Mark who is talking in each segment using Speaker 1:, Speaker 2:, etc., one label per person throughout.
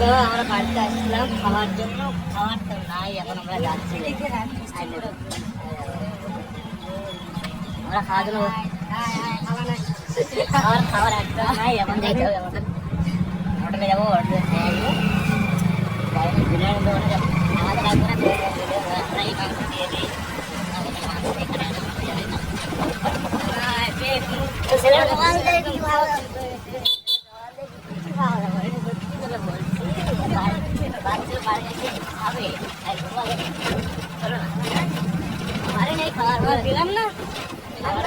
Speaker 1: আমরা বাড়িতে আসছিলাম খাওয়ার জন্য, খাওয়ার তো নাই, এখন আমরা যাচ্ছি। আমরা খাওয়ার জন্য খাবার একদম নাই, এখন যেতে হবে আমাদের হোটেলে যাবো, হোটেলে খেয়ে আসবো। বিরিয়ানি দোকানে যাবো, আমাদের আসবো না, আমরা এই মাংস দিয়ে দিই। খাবার দিলাম না, খাবার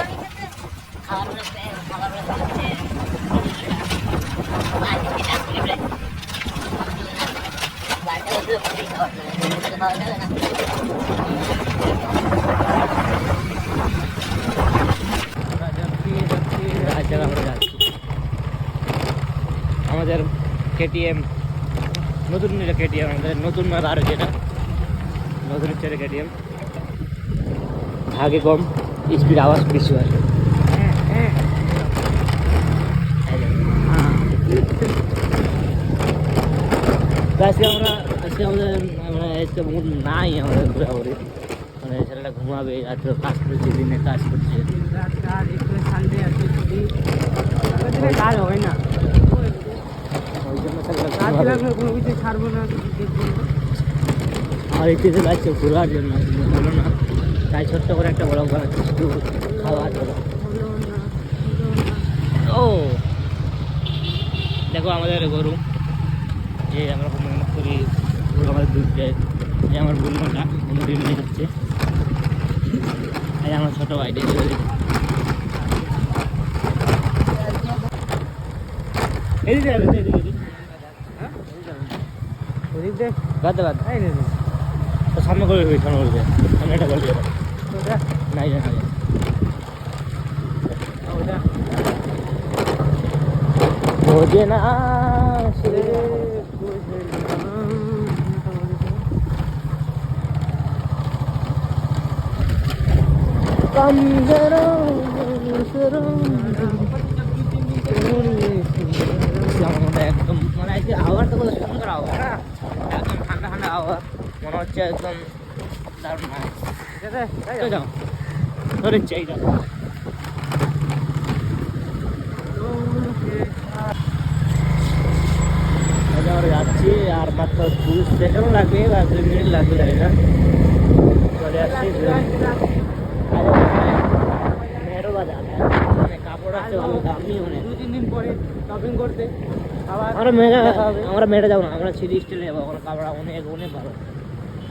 Speaker 2: আমাদের কেটিএম নতুন কেটিএম, আমাদের নতুন আর যেটা নতুন হচ্ছে কেটিএম, ভাগে কম, স্পিড আওয়াজ বেশি হয়। আজকে আমাদের মানে আজকে মুড নাই আমাদের ঘোরাঘুরি, মানে ছেলেটা ঘুমাবে, আজকে কাজ করছে, দিনে কাজ করছে, কাজ হয় না, ওই জন্য কোনো কিছু ছাড়বো না। আমার ইচ্ছে লাগছে ঘোরার জন্য, হলো না, তাই ছোট্ট করে একটা বড় বানাচ্ছি শুধু খাওয়ার জন্য। ও দেখো আমাদের গরু, যে আমরা মেহনত করি, আমাদের দুধ দেয়, এই আমার বুলমাটা ডিম নিয়ে হচ্ছে, এই আমার ছোটো ভাই সামনে করে সামনে করবে, সামনে এটা করবে নাই না বোঝে না সে কম একদম মানে আওয়াজটা কত সুন্দর আওয়াজ না, একদম ঠান্ডা ঠান্ডা আওয়াজ, মনে হচ্ছে একদম দারুণ হয়। ঠিক আছে যাও ধরে চাই যাও। আমরা যাচ্ছি, আর মাত্র 2 সেকেন্ড লাগবে বা 2 মিনিট লাগবে, জানি না, চলে আসছি মেরো বাজার। মানে কাপড় আসছে ভালো দামি, অনেক 2-3 দিন পরে শপিং করতে আবার আমরা মেরে যাবো না, আমরা সিঁড়ি স্টাইলে যাবো, ওখানে কাপড় অনেক অনেক ভালো,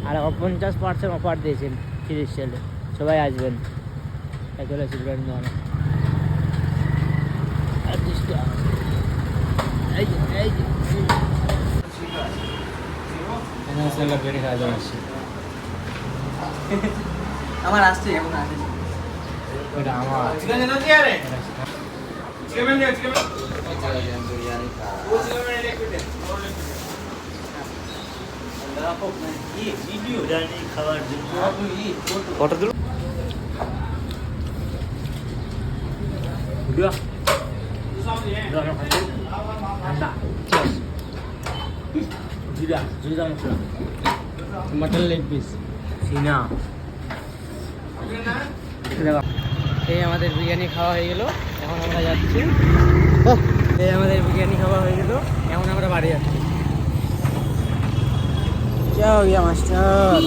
Speaker 2: আর 50% অফার দিয়েছেন সিঁড়ি স্টাইলে, সবাই আসবেন। চলে আসছি ব্র্যান্ড দোকানে,
Speaker 3: আমার আসছে এখন আসে
Speaker 2: ওটা আমার খাবার জন্য কত দূর ঠান্ডা জিরা জিরা মশলা, মটন লেগ পিস, সিনা। এই আমাদের বিরিয়ানি খাওয়া হয়ে গেল, এখন আমরা যাচ্ছি। এই আমাদের বিরিয়ানি খাওয়া হয়ে গেল, এখন আমরা বাড়ি যাচ্ছি। যাও গিয়া মাস্টার।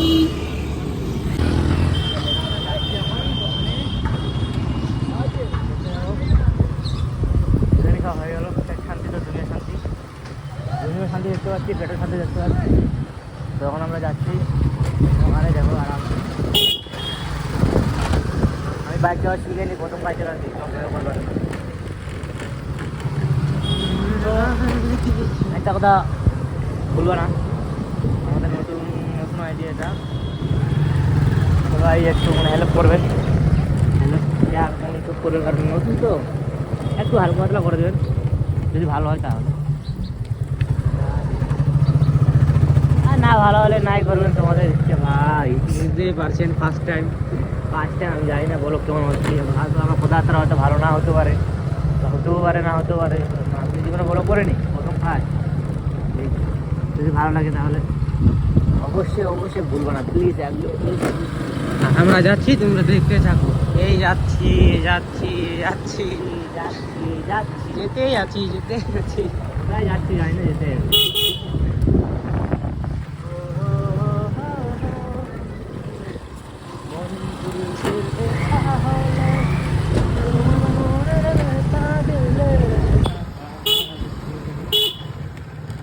Speaker 2: বিরিয়ানি খাওয়া হয়ে গেল, শান্তি তো দুনিয়া শান্তি, দুনিয়া শান্তি দেখতে পাচ্ছি, পেটের শান্তি দেখতে পাচ্ছি। তখন আমরা যাচ্ছি ওখানে, দেখো আরাম। আমি বাইক চালাচ্ছি, বিরিয়ানি প্রথম বাইক চালাচ্ছি, একটা কথা বলবো না, আমাদের নতুন নতুন আইডিয়া এটা, সবাই একটু মানে হেল্প করবেন, হেল্প করবেন, কারণ নতুন তো একটু হালকা পাতলা করে দেবেন, যদি ভালো হয় তাহলে, আর না ভালো হলে নাই করবেন, তোমাদের ইচ্ছে। ভাই বুঝতে পারছেন, ফার্স্ট টাইম আমি জানি না বলো কেমন হচ্ছে, হয়তো আমার কথাবার্তা হয়তো ভালো না হতে পারে, হতেও পারে না হতে পারে, আপনি জীবনে বলো করেনি প্রথম কাজ, যদি ভালো লাগে তাহলে অবশ্যই অবশ্যই ভুলবো না, প্লিজ একদম প্লিজ। আমরা যাচ্ছি, তোমরা দেখতে থাকো। এই যাচ্ছি যাচ্ছি যাচ্ছি যাচ্ছি যাচ্ছি, যেতেই আছি যেতেই আছি, কোথায় যাচ্ছি জানি না, যেতে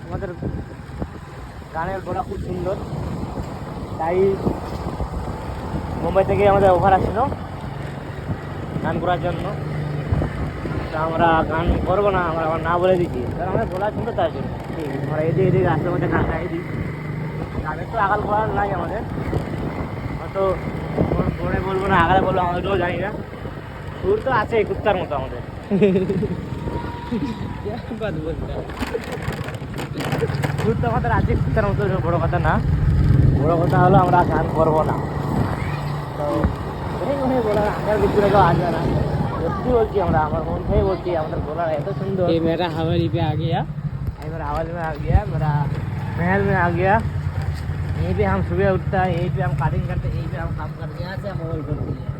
Speaker 2: আমাদের গানের গলা খুব সুন্দর, তাই মুম্বাই থেকে আমাদের অফার আসছিল গান করার জন্য। তা আমরা গান করবো না, আমরা আবার না বলে দিচ্ছি, কারণ আমাদের গলা সুন্দর তার জন্য। আমরা এদিকে এদিকে রাস্তার মধ্যে গান গাই দিই, গানের তো আগাল করার নাই আমাদের, হয়তো পরে বলবো না আগালে বলবো, আমাদেরও জানি না। সুর তো আছে কুত্তার মতো আমাদের, সুর তো আমাদের আছে কুত্তার মতো, বড়ো কথা না। বড় কথা হলো আমরা গান করবো না, তো বলা আমার ভিতরে কেউ আসবে না, সত্যি বলছি, আমরা আমার মন থেকে বলছি, আমাদের গলা এত সুন্দর।
Speaker 3: मेरा हवाली पे आ गया।
Speaker 2: मेरा आवाज में आ गया, मेरा महल में आ गया, यहीं पे हम सुबह उठता है, यहीं पे हम काटिंग करते हैं, यहीं पे हम काम करते हैं, यहाँ से हम मोबाइल करते हैं।